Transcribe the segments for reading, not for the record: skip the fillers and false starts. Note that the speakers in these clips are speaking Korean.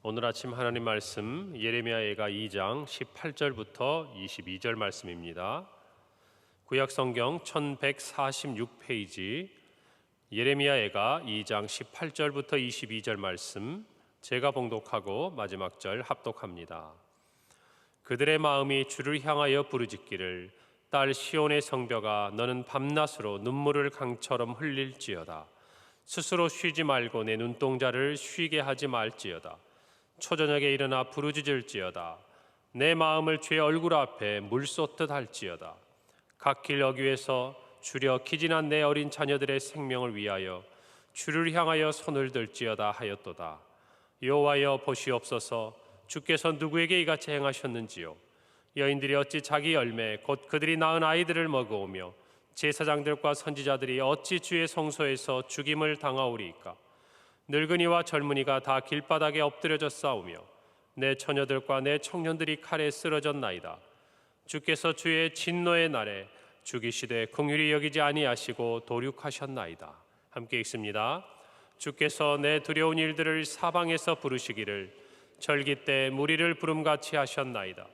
오늘 아침 하나님 말씀 예레미야가 2장 18절부터 22절 말씀입니다. 구약 성경 1146페이지 예레미야가 2장 18절부터 22절 말씀 제가 봉독하고 마지막 절 합독합니다. 그들의 마음이 주를 향하여 부르짖기를 딸 시온의 성벽아 너는 밤낮으로 눈물을 강처럼 흘릴지어다. 스스로 쉬지 말고 내 눈동자를 쉬게 하지 말지어다. 초저녁에 일어나 부르짖을지어다. 내 마음을 주의 얼굴 앞에 물 쏟듯 할지어다. 갓길 어귀에서 주려 기진한 내 어린 자녀들의 생명을 위하여 주를 향하여 손을 들지어다 하였도다. 여호와여 보시옵소서. 주께서 누구에게 이같이 행하셨는지요. 여인들이 어찌 자기 열매 곧 그들이 낳은 아이들을 먹어오며 제사장들과 선지자들이 어찌 주의 성소에서 죽임을 당하오리이까. 늙은이와 젊은이가 다 길바닥에 엎드려져 싸우며 내 처녀들과 내 청년들이 칼에 쓰러졌나이다. 주께서 주의 진노의 날에 죽이시되 긍휼히 여기지 아니하시고 도륙하셨나이다. 함께 읽습니다. 주께서 내 두려운 일들을 사방에서 부르시기를 절기 때 무리를 부름같이 하셨나이다.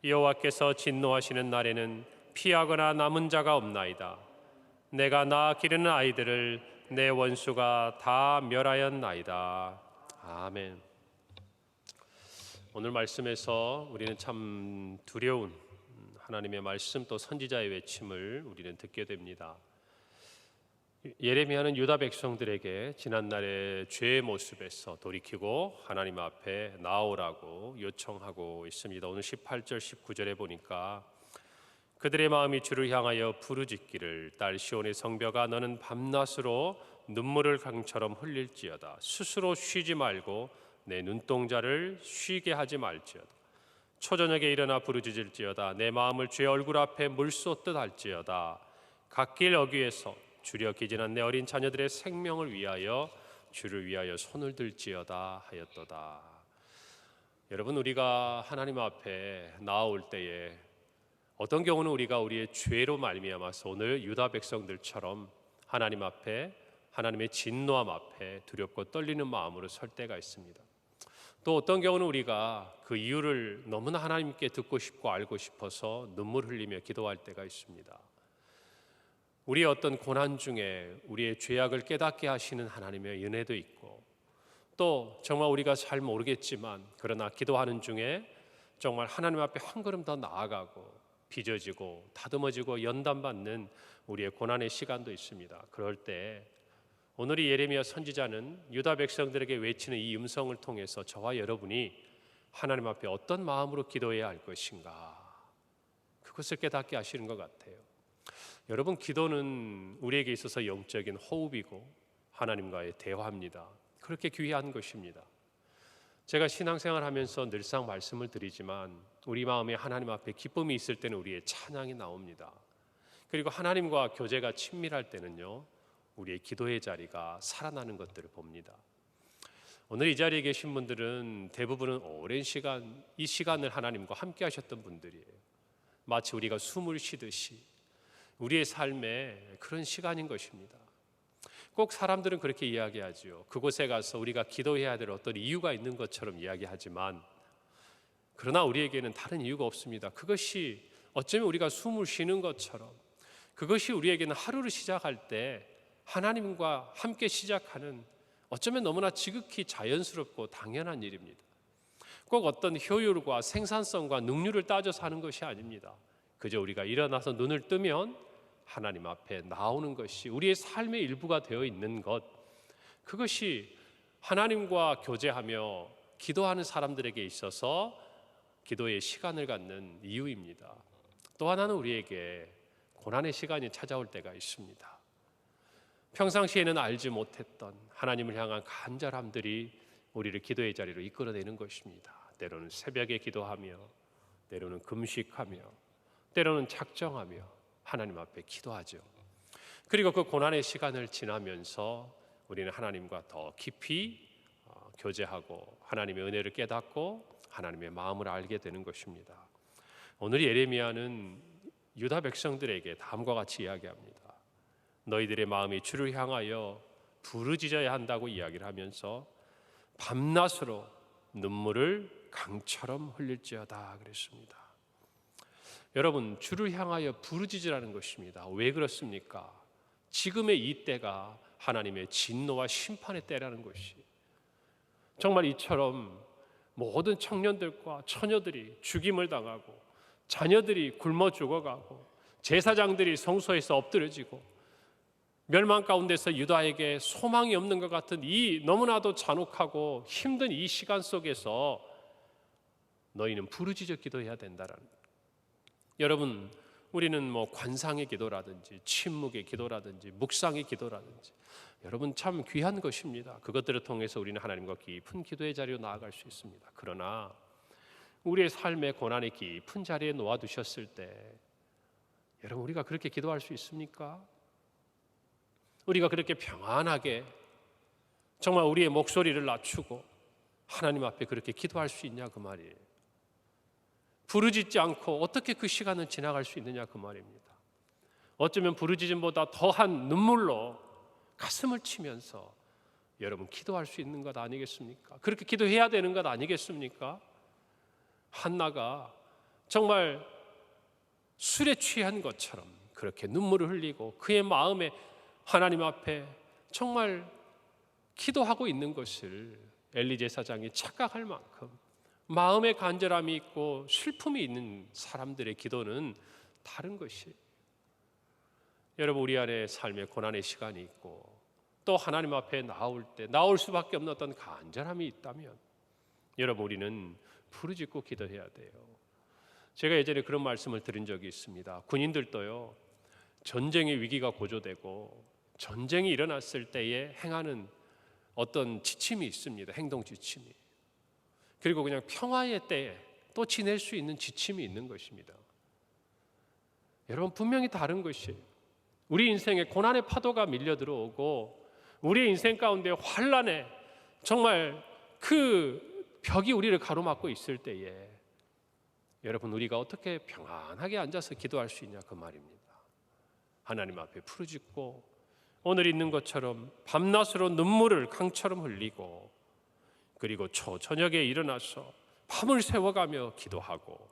여호와께서 진노하시는 날에는 피하거나 남은 자가 없나이다. 내가 낳아 기르는 아이들을 내 원수가 다 멸하였나이다. 아멘. 오늘 말씀에서 우리는 참 두려운 하나님의 말씀 또 선지자의 외침을 우리는 듣게 됩니다. 예레미야는 유다 백성들에게 지난날의 죄의 모습에서 돌이키고 하나님 앞에 나오라고 요청하고 있습니다. 오늘 18절 19절에 보니까 그들의 마음이 주를 향하여 부르짖기를 딸 시온의 성벽아 너는 밤낮으로 눈물을 강처럼 흘릴지어다. 스스로 쉬지 말고 내 눈동자를 쉬게 하지 말지어다. 초저녁에 일어나 부르짖을지어다. 내 마음을 주의 얼굴 앞에 물 쏟듯 할지어다. 갓길 어귀에서 주려 기진한 내 어린 자녀들의 생명을 위하여 주를 위하여 손을 들지어다 하였도다. 여러분, 우리가 하나님 앞에 나아올 때에 어떤 경우는 우리가 우리의 죄로 말미암아서 오늘 유다 백성들처럼 하나님 앞에 하나님의 진노함 앞에 두렵고 떨리는 마음으로 설 때가 있습니다. 또 어떤 경우는 우리가 그 이유를 너무나 하나님께 듣고 싶고 알고 싶어서 눈물 흘리며 기도할 때가 있습니다. 우리의 어떤 고난 중에 우리의 죄악을 깨닫게 하시는 하나님의 은혜도 있고, 또 정말 우리가 잘 모르겠지만 그러나 기도하는 중에 정말 하나님 앞에 한 걸음 더 나아가고 빚어지고 다듬어지고 연단받는 우리의 고난의 시간도 있습니다. 그럴 때 오늘 이 예레미야 선지자는 유다 백성들에게 외치는 이 음성을 통해서 저와 여러분이 하나님 앞에 어떤 마음으로 기도해야 할 것인가, 그것을 깨닫게 하시는 것 같아요. 여러분, 기도는 우리에게 있어서 영적인 호흡이고 하나님과의 대화입니다. 그렇게 귀한 것입니다. 제가 신앙생활 하면서 늘상 말씀을 드리지만 우리 마음에 하나님 앞에 기쁨이 있을 때는 우리의 찬양이 나옵니다. 그리고 하나님과 교제가 친밀할 때는요, 우리의 기도의 자리가 살아나는 것들을 봅니다. 오늘 이 자리에 계신 분들은 대부분은 오랜 시간 이 시간을 하나님과 함께 하셨던 분들이에요. 마치 우리가 숨을 쉬듯이 우리의 삶에 그런 시간인 것입니다. 꼭 사람들은 그렇게 이야기하죠. 그곳에 가서 우리가 기도해야 될 어떤 이유가 있는 것처럼 이야기하지만 그러나 우리에게는 다른 이유가 없습니다. 그것이 어쩌면 우리가 숨을 쉬는 것처럼, 그것이 우리에게는 하루를 시작할 때 하나님과 함께 시작하는 어쩌면 너무나 지극히 자연스럽고 당연한 일입니다. 꼭 어떤 효율과 생산성과 능률을 따져서 하는 것이 아닙니다. 그저 우리가 일어나서 눈을 뜨면 하나님 앞에 나오는 것이 우리의 삶의 일부가 되어 있는 것, 그것이 하나님과 교제하며 기도하는 사람들에게 있어서 기도의 시간을 갖는 이유입니다. 또 하나는 우리에게 고난의 시간이 찾아올 때가 있습니다. 평상시에는 알지 못했던 하나님을 향한 간절함들이 우리를 기도의 자리로 이끌어내는 것입니다. 때로는 새벽에 기도하며, 때로는 금식하며, 때로는 작정하며 하나님 앞에 기도하죠. 그리고 그 고난의 시간을 지나면서 우리는 하나님과 더 깊이 교제하고 하나님의 은혜를 깨닫고 하나님의 마음을 알게 되는 것입니다. 오늘 예레미야는 유다 백성들에게 다음과 같이 이야기합니다. 너희들의 마음이 주를 향하여 부르짖어야 한다고 이야기를 하면서 밤낮으로 눈물을 강처럼 흘릴지어다 그랬습니다. 여러분, 주를 향하여 부르짖으라는 것입니다. 왜 그렇습니까? 지금의 이 때가 하나님의 진노와 심판의 때라는 것이, 정말 이처럼 모든 청년들과 처녀들이 죽임을 당하고 자녀들이 굶어 죽어가고 제사장들이 성소에서 엎드려지고 멸망 가운데서 유다에게 소망이 없는 것 같은 이 너무나도 잔혹하고 힘든 이 시간 속에서 너희는 부르짖어 기도해야 된다라는 거예요. 여러분, 우리는 관상의 기도라든지 침묵의 기도라든지 묵상의 기도라든지 여러분 참 귀한 것입니다. 그것들을 통해서 우리는 하나님과 깊은 기도의 자리로 나아갈 수 있습니다. 그러나 우리의 삶의 고난의 깊은 자리에 놓아두셨을 때 여러분, 우리가 그렇게 기도할 수 있습니까? 우리가 그렇게 평안하게 정말 우리의 목소리를 낮추고 하나님 앞에 그렇게 기도할 수 있냐 그 말이에요. 부르짖지 않고 어떻게 그 시간을 지나갈 수 있느냐 그 말입니다. 어쩌면 부르짖음보다 더한 눈물로 가슴을 치면서 여러분 기도할 수 있는 것 아니겠습니까? 그렇게 기도해야 되는 것 아니겠습니까? 한나가 정말 술에 취한 것처럼 그렇게 눈물을 흘리고 그의 마음에 하나님 앞에 정말 기도하고 있는 것을 엘리 제사장이 착각할 만큼 마음의 간절함이 있고 슬픔이 있는 사람들의 기도는 다른 것이, 여러분, 우리 안에 삶의 고난의 시간이 있고 또 하나님 앞에 나올 수밖에 없는 어떤 간절함이 있다면 여러분, 우리는 부르짖고 기도해야 돼요. 제가 예전에 그런 말씀을 드린 적이 있습니다. 군인들도요, 전쟁의 위기가 고조되고 전쟁이 일어났을 때에 행하는 어떤 지침이 있습니다. 행동 지침이. 그리고 그냥 평화의 때에 또 지낼 수 있는 지침이 있는 것입니다. 여러분, 분명히 다른 것이에요. 우리 인생에 고난의 파도가 밀려 들어오고 우리의 인생 가운데 환난에 정말 그 벽이 우리를 가로막고 있을 때에 여러분, 우리가 어떻게 평안하게 앉아서 기도할 수 있냐 그 말입니다. 하나님 앞에 부르짖고 오늘 있는 것처럼 밤낮으로 눈물을 강처럼 흘리고 그리고 초저녁에 일어나서 밤을 새워가며 기도하고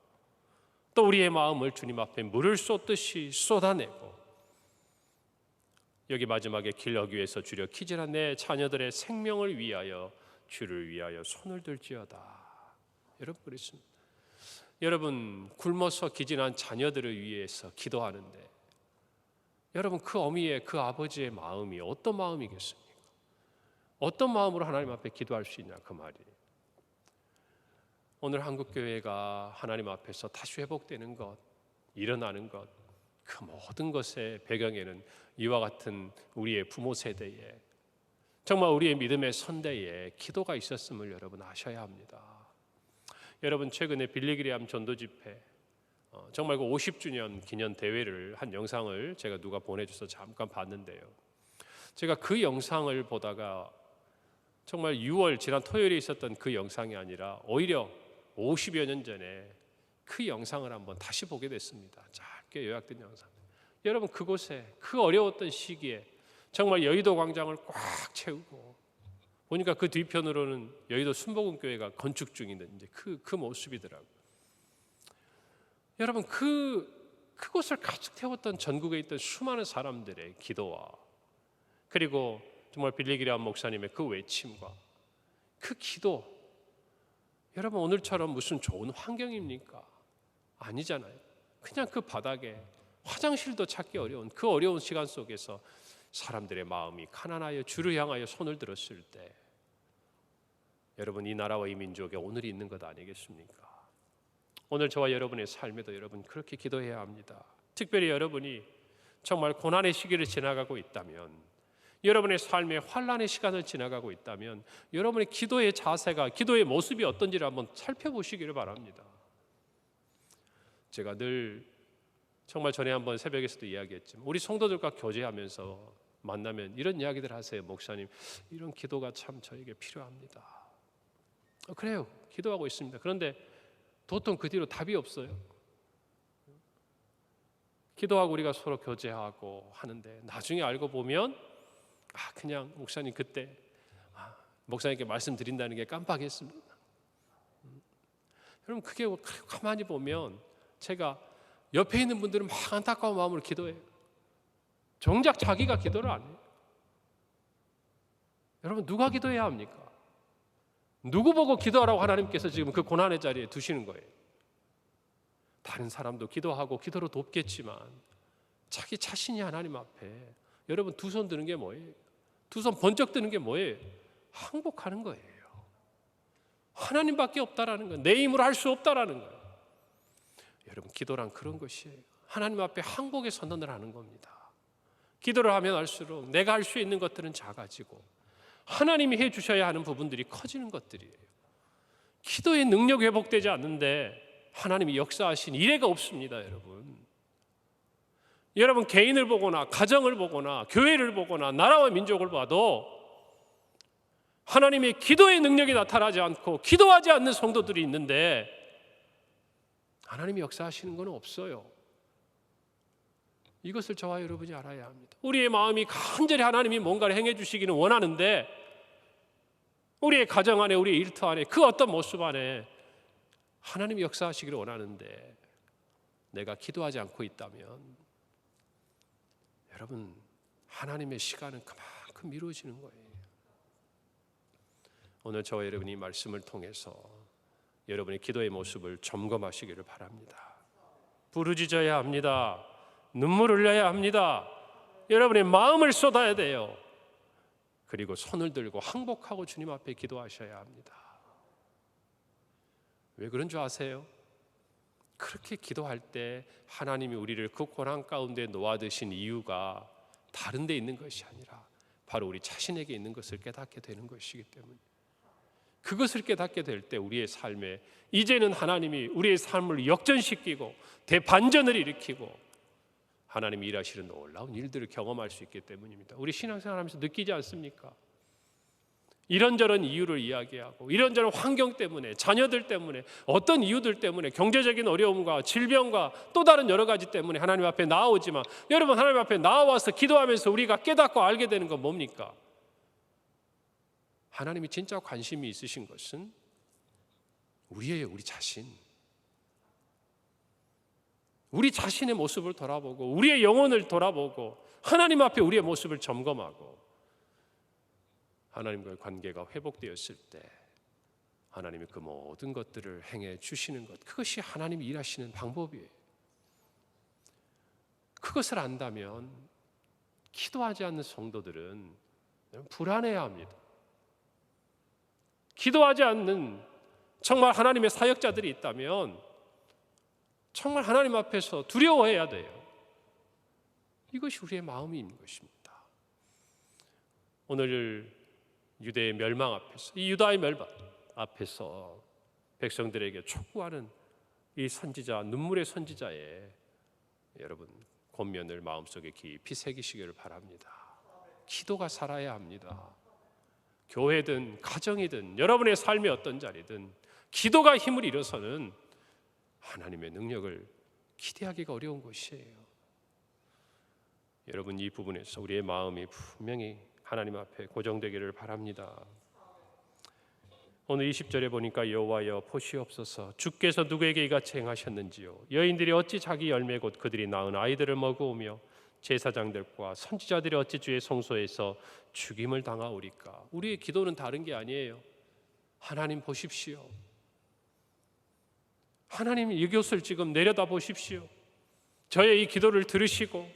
또 우리의 마음을 주님 앞에 물을 쏟듯이 쏟아내고 여기 마지막에 길러기 위해서 주려 키질한 내 자녀들의 생명을 위하여 주를 위하여 손을 들지어다. 여러분, 그렇습니다. 여러분, 굶어서 기진한 자녀들을 위해서 기도하는데 여러분, 그 어미의 그 아버지의 마음이 어떤 마음이겠습니까? 어떤 마음으로 하나님 앞에 기도할 수 있냐 그 말이에요. 오늘 한국교회가 하나님 앞에서 다시 회복되는 것, 일어나는 것, 그 모든 것의 배경에는 이와 같은 우리의 부모 세대에 정말 우리의 믿음의 선대에 기도가 있었음을 여러분 아셔야 합니다. 여러분, 최근에 빌리그리암 전도 집회 정말 그 50주년 기념 대회를 한 영상을 제가 누가 보내줘서 잠깐 봤는데요. 제가 그 영상을 보다가 정말 6월 지난 토요일에 있었던 그 영상이 아니라 오히려 50여 년 전에 그 영상을 한번 다시 보게 됐습니다. 짧게 요약된 영상. 여러분, 그곳에 그 어려웠던 시기에 정말 여의도 광장을 꽉 채우고 보니까 그 뒤편으로는 여의도 순복음교회가 건축 중인데 이제 그 모습이더라고요. 여러분, 그곳을 가득 태웠던 전국에 있던 수많은 사람들의 기도와 그리고 정말 빌리그리암 목사님의 그 외침과 그 기도, 여러분, 오늘처럼 무슨 좋은 환경입니까? 아니잖아요. 그냥 그 바닥에 화장실도 찾기 어려운 그 어려운 시간 속에서 사람들의 마음이 가난하여 주를 향하여 손을 들었을 때 여러분, 이 나라와 이 민족에 오늘이 있는 것 아니겠습니까? 오늘 저와 여러분의 삶에도 여러분 그렇게 기도해야 합니다. 특별히 여러분이 정말 고난의 시기를 지나가고 있다면, 여러분의 삶의 환난의 시간을 지나가고 있다면 여러분의 기도의 자세가, 기도의 모습이 어떤지를 한번 살펴보시기를 바랍니다. 제가 늘 정말 전에 한번 새벽에서도 이야기했지만 우리 성도들과 교제하면서 만나면 이런 이야기들 하세요. 목사님, 이런 기도가 참 저에게 필요합니다. 그래요, 기도하고 있습니다. 그런데 보통 그 뒤로 답이 없어요. 기도하고 우리가 서로 교제하고 하는데 나중에 알고 보면 그냥 목사님 그때 목사님께 말씀드린다는 게 깜빡했습니다. 여러분 그게 가만히 보면 제가 옆에 있는 분들은 막 안타까운 마음으로 기도해요. 정작 자기가 기도를 안 해요. 여러분 누가 기도해야 합니까? 누구 보고 기도하라고 하나님께서 지금 그 고난의 자리에 두시는 거예요? 다른 사람도 기도하고 기도로 돕겠지만 자기 자신이 하나님 앞에, 여러분 두 손 드는 게 뭐예요? 두 손 번쩍 드는 게 뭐예요? 항복하는 거예요. 하나님밖에 없다라는 거예요. 내 힘으로 할 수 없다라는 거예요. 여러분 기도란 그런 것이에요. 하나님 앞에 항복의 선언을 하는 겁니다. 기도를 하면 할수록 내가 할 수 있는 것들은 작아지고 하나님이 해주셔야 하는 부분들이 커지는 것들이에요. 기도의 능력 회복되지 않는데 하나님이 역사하신 이래가 없습니다. 여러분 개인을 보거나 가정을 보거나 교회를 보거나 나라와 민족을 봐도 하나님의 기도의 능력이 나타나지 않고 기도하지 않는 성도들이 있는데 하나님이 역사하시는 건 없어요. 이것을 저와 여러분이 알아야 합니다. 우리의 마음이 간절히 하나님이 뭔가를 행해 주시기는 원하는데 우리의 가정 안에, 우리의 일터 안에, 그 어떤 모습 안에 하나님이 역사하시기를 원하는데 내가 기도하지 않고 있다면 여러분 하나님의 시간은 그만큼 미뤄지는 거예요. 오늘 저와 여러분이 말씀을 통해서 여러분의 기도의 모습을 점검하시기를 바랍니다. 부르짖어야 합니다. 눈물 흘려야 합니다. 여러분의 마음을 쏟아야 돼요. 그리고 손을 들고 항복하고 주님 앞에 기도하셔야 합니다. 왜 그런 줄 아세요? 그렇게 기도할 때 하나님이 우리를 그 고난 가운데 놓아두신 이유가 다른 데 있는 것이 아니라 바로 우리 자신에게 있는 것을 깨닫게 되는 것이기 때문에, 그것을 깨닫게 될 때 우리의 삶에 이제는 하나님이 우리의 삶을 역전시키고 대반전을 일으키고 하나님이 일하시는 놀라운 일들을 경험할 수 있기 때문입니다. 우리 신앙생활하면서 느끼지 않습니까? 이런저런 이유를 이야기하고 이런저런 환경 때문에, 자녀들 때문에, 어떤 이유들 때문에, 경제적인 어려움과 질병과 또 다른 여러 가지 때문에 하나님 앞에 나아오지만, 여러분 하나님 앞에 나와서 기도하면서 우리가 깨닫고 알게 되는 건 뭡니까? 하나님이 진짜 관심이 있으신 것은 우리예요. 우리 자신. 우리 자신의 모습을 돌아보고 우리의 영혼을 돌아보고 하나님 앞에 우리의 모습을 점검하고 하나님과의 관계가 회복되었을 때 하나님이 그 모든 것들을 행해 주시는 것, 그것이 하나님이 일하시는 방법이에요. 그것을 안다면 기도하지 않는 성도들은 불안해야 합니다. 기도하지 않는 정말 하나님의 사역자들이 있다면 정말 하나님 앞에서 두려워해야 돼요. 이것이 우리의 마음인 것입니다. 오늘 유대의 멸망 앞에서, 이 유다의 멸망 앞에서 백성들에게 촉구하는 이 선지자, 눈물의 선지자의 여러분 권면을 마음속에 깊이 새기시기를 바랍니다. 기도가 살아야 합니다. 교회든 가정이든 여러분의 삶의 어떤 자리든 기도가 힘을 잃어서는 하나님의 능력을 기대하기가 어려운 것이에요. 여러분 이 부분에서 우리의 마음이 분명히 하나님 앞에 고정되기를 바랍니다. 오늘 20절에 보니까 여호와여 보시옵소서, 주께서 누구에게 이같이 행하셨는지요. 여인들이 어찌 자기 열매 곧 그들이 낳은 아이들을 먹어오며 제사장들과 선지자들이 어찌 주의 성소에서 죽임을 당하오리까. 우리의 기도는 다른 게 아니에요. 하나님 보십시오. 하나님 이것을 지금 내려다 보십시오. 저의 이 기도를 들으시고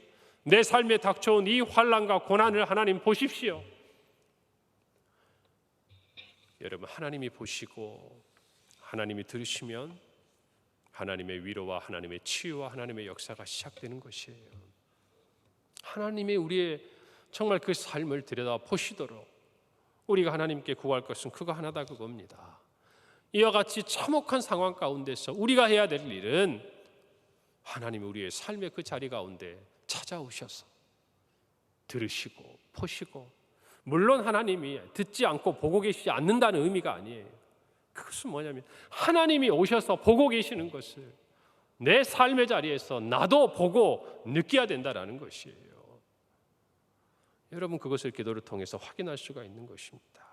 내 삶에 닥쳐온 이 환난과 고난을 하나님 보십시오. 여러분 하나님이 보시고 하나님이 들으시면 하나님의 위로와 하나님의 치유와 하나님의 역사가 시작되는 것이에요. 하나님이 우리의 정말 그 삶을 들여다 보시도록 우리가 하나님께 구할 것은 그거 하나다, 그겁니다. 이와 같이 참혹한 상황 가운데서 우리가 해야 될 일은 하나님이 우리의 삶의 그 자리 가운데 찾아오셔서 들으시고 보시고, 물론 하나님이 듣지 않고 보고 계시지 않는다는 의미가 아니에요. 그것은 뭐냐면 하나님이 오셔서 보고 계시는 것을 내 삶의 자리에서 나도 보고 느껴야 된다는 것이에요. 여러분 그것을 기도를 통해서 확인할 수가 있는 것입니다.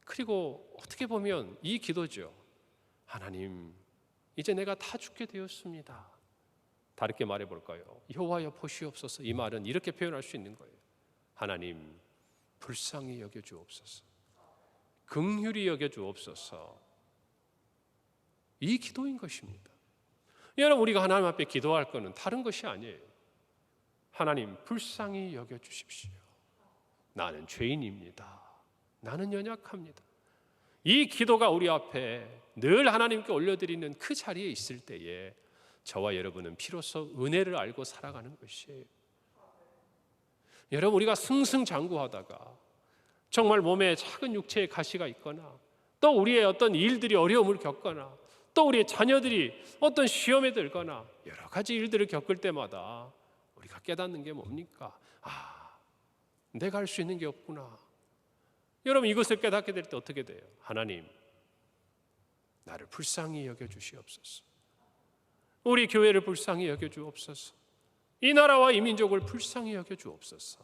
그리고 어떻게 보면 이 기도죠, 하나님, 이제 내가 다 죽게 되었습니다. 다르게 말해볼까요? 여호와여 보시옵소서. 이 말은 이렇게 표현할 수 있는 거예요. 하나님, 불쌍히 여겨주옵소서. 긍휼히 여겨주옵소서. 이 기도인 것입니다. 여러분, 우리가 하나님 앞에 기도할 것은 다른 것이 아니에요. 하나님, 불쌍히 여겨주십시오. 나는 죄인입니다. 나는 연약합니다. 이 기도가 우리 앞에 늘 하나님께 올려드리는 그 자리에 있을 때에 저와 여러분은 비로소 은혜를 알고 살아가는 것이에요. 여러분, 우리가 승승장구하다가 정말 몸에 작은 육체의 가시가 있거나 또 우리의 어떤 일들이 어려움을 겪거나 또 우리의 자녀들이 어떤 시험에 들거나 여러 가지 일들을 겪을 때마다 우리가 깨닫는 게 뭡니까? 내가 할 수 있는 게 없구나. 여러분, 이것을 깨닫게 될 때 어떻게 돼요? 하나님, 나를 불쌍히 여겨주시옵소서. 우리 교회를 불쌍히 여겨주옵소서. 이 나라와 이 민족을 불쌍히 여겨주옵소서.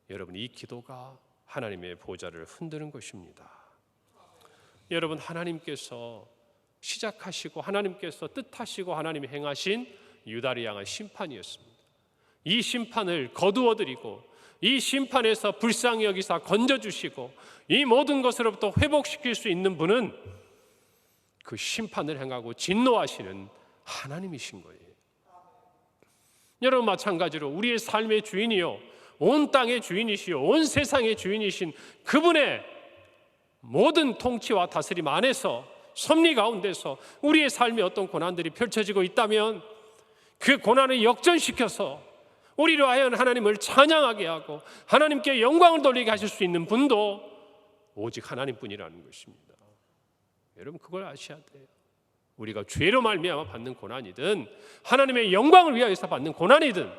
여러분, 이 기도가 하나님의 보좌를 흔드는 것입니다. 여러분, 하나님께서 시작하시고 하나님께서 뜻하시고 하나님이 행하신 유다를 향한 심판이었습니다. 이 심판을 거두어드리고 이 심판에서 불쌍히 여기사 건져주시고 이 모든 것으로부터 회복시킬 수 있는 분은 그 심판을 행하고 진노하시는 하나님이신 거예요. 여러분, 마찬가지로 우리의 삶의 주인이요 온 땅의 주인이시요 온 세상의 주인이신 그분의 모든 통치와 다스림 안에서 섭리 가운데서 우리의 삶에 어떤 고난들이 펼쳐지고 있다면 그 고난을 역전시켜서 우리로 하여 하나님을 찬양하게 하고 하나님께 영광을 돌리게 하실 수 있는 분도 오직 하나님뿐이라는 것입니다. 여러분, 그걸 아셔야 돼요. 우리가 죄로 말미암아 받는 고난이든 하나님의 영광을 위하여서 받는 고난이든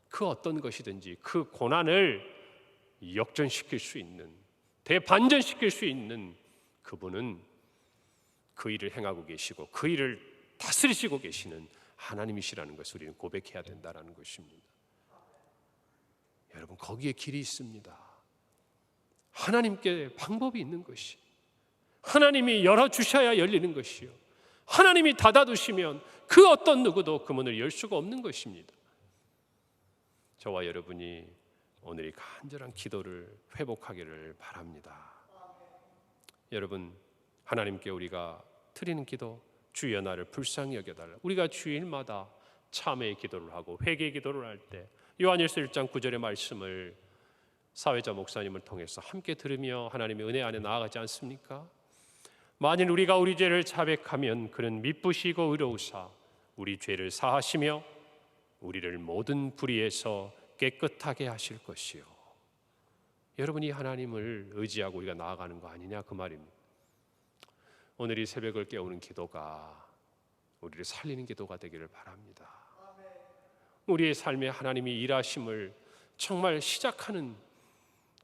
그 어떤 것이든지 그 고난을 역전시킬 수 있는, 대반전시킬 수 있는 그분은 그 일을 행하고 계시고 그 일을 다스리시고 계시는 하나님이시라는 것을 우리는 고백해야 된다는 것입니다. 여러분, 거기에 길이 있습니다. 하나님께 방법이 있는 것이, 하나님이 열어주셔야 열리는 것이요 하나님이 닫아두시면 그 어떤 누구도 그 문을 열 수가 없는 것입니다. 저와 여러분이 오늘 이 간절한 기도를 회복하기를 바랍니다. 여러분, 하나님께 우리가 드리는 기도, 주여 나를 불쌍히 여겨달라. 우리가 주일마다 참회의 기도를 하고 회개의 기도를 할 때 요한일서 1장 9절의 말씀을 사회자 목사님을 통해서 함께 들으며 하나님의 은혜 안에 나아가지 않습니까? 만일 우리가 우리 죄를 자백하면 그는 미쁘시고 의로우사 우리 죄를 사하시며 우리를 모든 불의에서 깨끗하게 하실 것이요. 여러분이 하나님을 의지하고 우리가 나아가는 거 아니냐 그 말입니다. 오늘 이 새벽을 깨우는 기도가 우리를 살리는 기도가 되기를 바랍니다. 우리의 삶에 하나님이 일하심을 정말 시작하는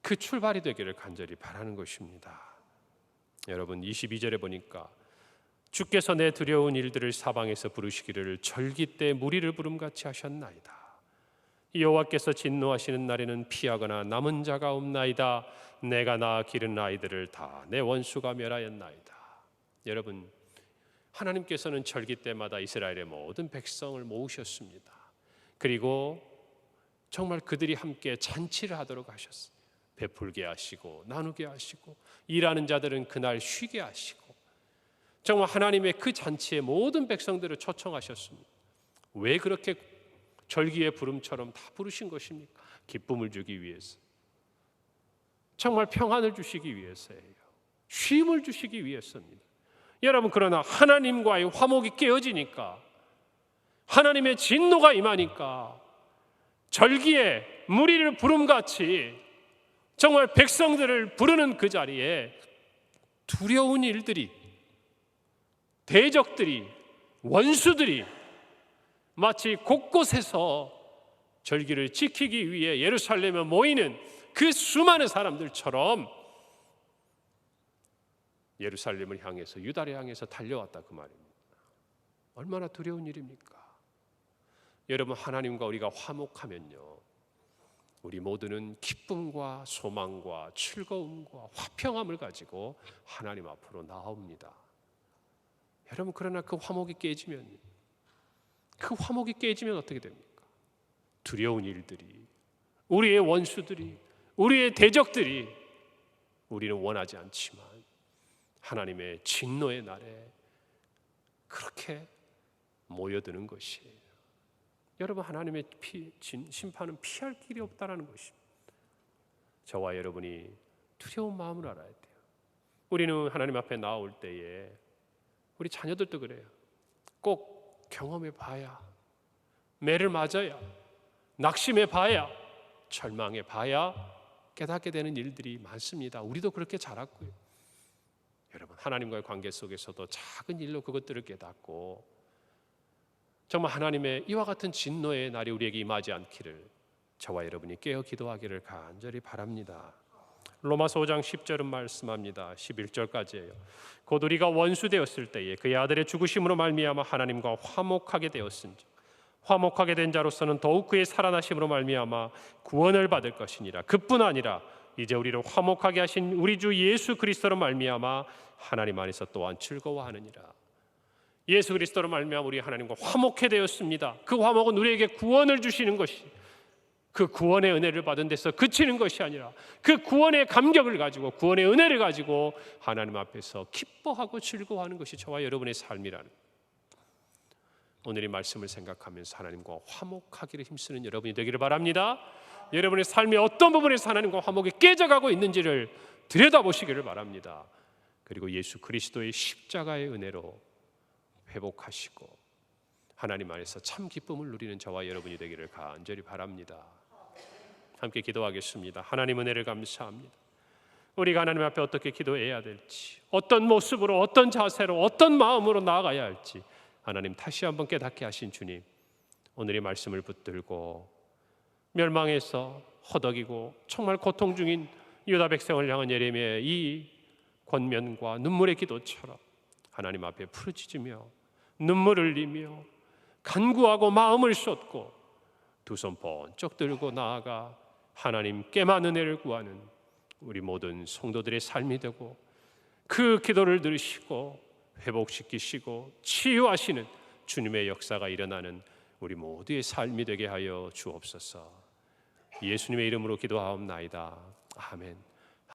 그 출발이 되기를 간절히 바라는 것입니다. 여러분, 22절에 보니까 주께서 내 두려운 일들을 사방에서 부르시기를 절기 때 무리를 부름같이 하셨나이다. 여호와께서 진노하시는 날에는 피하거나 남은 자가 없나이다. 내가 낳아 기른 아이들을 다 내 원수가 멸하였나이다. 여러분, 하나님께서는 절기 때마다 이스라엘의 모든 백성을 모으셨습니다. 그리고 정말 그들이 함께 잔치를 하도록 하셨어요. 베풀게 하시고 나누게 하시고 일하는 자들은 그날 쉬게 하시고 정말 하나님의 그 잔치에 모든 백성들을 초청하셨습니다. 왜 그렇게 절기의 부름처럼 다 부르신 것입니까? 기쁨을 주기 위해서, 정말 평안을 주시기 위해서예요. 쉼을 주시기 위해서입니다. 여러분, 그러나 하나님과의 화목이 깨어지니까, 하나님의 진노가 임하니까 절기에 무리를 부름같이 정말 백성들을 부르는 그 자리에 두려운 일들이, 대적들이, 원수들이 마치 곳곳에서 절기를 지키기 위해 예루살렘에 모이는 그 수많은 사람들처럼 예루살렘을 향해서, 유다를 향해서 달려왔다 그 말입니다. 얼마나 두려운 일입니까? 여러분, 하나님과 우리가 화목하면요, 우리 모두는 기쁨과 소망과 즐거움과 화평함을 가지고 하나님 앞으로 나옵니다. 여러분, 그러나 그 화목이 깨지면 어떻게 됩니까? 두려운 일들이, 우리의 원수들이, 우리의 대적들이 우리는 원하지 않지만 하나님의 진노의 날에 그렇게 모여드는 것이에요. 여러분, 하나님의 심판은 피할 길이 없다라는 것입니다. 저와 여러분이 두려운 마음을 알아야 돼요. 우리는 하나님 앞에 나올 때에, 우리 자녀들도 그래요. 꼭 경험해 봐야, 매를 맞아야, 낙심해 봐야, 절망해 봐야 깨닫게 되는 일들이 많습니다. 우리도 그렇게 자랐고요. 여러분, 하나님과의 관계 속에서도 작은 일로 그것들을 깨닫고 정말 하나님의 이와 같은 진노의 날이 우리에게 임하지 않기를 저와 여러분이 깨어 기도하기를 간절히 바랍니다. 로마서 5장 10절은 말씀합니다. 11절까지예요. 곧 우리가 원수 되었을 때에 그의 아들의 죽으심으로 말미암아 하나님과 화목하게 되었은즉 화목하게 된 자로서는 더욱 그의 살아나심으로 말미암아 구원을 받을 것이니라. 그뿐 아니라 이제 우리를 화목하게 하신 우리 주 예수 그리스도로 말미암아 하나님 안에서 또한 즐거워하느니라. 예수 그리스도로 말미암아 우리 하나님과 화목해 되었습니다. 그 화목은 우리에게 구원을 주시는 것이, 그 구원의 은혜를 받은 데서 그치는 것이 아니라 그 구원의 감격을 가지고, 구원의 은혜를 가지고 하나님 앞에서 기뻐하고 즐거워하는 것이 저와 여러분의 삶이라는, 오늘 이 말씀을 생각하면서 하나님과 화목하기를 힘쓰는 여러분이 되기를 바랍니다. 여러분의 삶의 어떤 부분에서 하나님과 화목이 깨져가고 있는지를 들여다보시기를 바랍니다. 그리고 예수 그리스도의 십자가의 은혜로 회복하시고 하나님 안에서 참 기쁨을 누리는 저와 여러분이 되기를 간절히 바랍니다. 함께 기도하겠습니다. 하나님, 은혜를 감사합니다. 우리가 하나님 앞에 어떻게 기도해야 될지, 어떤 모습으로, 어떤 자세로, 어떤 마음으로 나아가야 할지 하나님 다시 한번 깨닫게 하신 주님, 오늘의 말씀을 붙들고 멸망에서 허덕이고 정말 고통 중인 유다 백성을 향한 예레미야의 이 권면과 눈물의 기도처럼 하나님 앞에 부르짖으며 눈물을 흘리며 간구하고 마음을 쏟고 두 손 번쩍 들고 나아가 하나님께만 은혜를 구하는 우리 모든 성도들의 삶이 되고, 그 기도를 들으시고 회복시키시고 치유하시는 주님의 역사가 일어나는 우리 모두의 삶이 되게 하여 주옵소서. 예수님의 이름으로 기도하옵나이다. 아멘.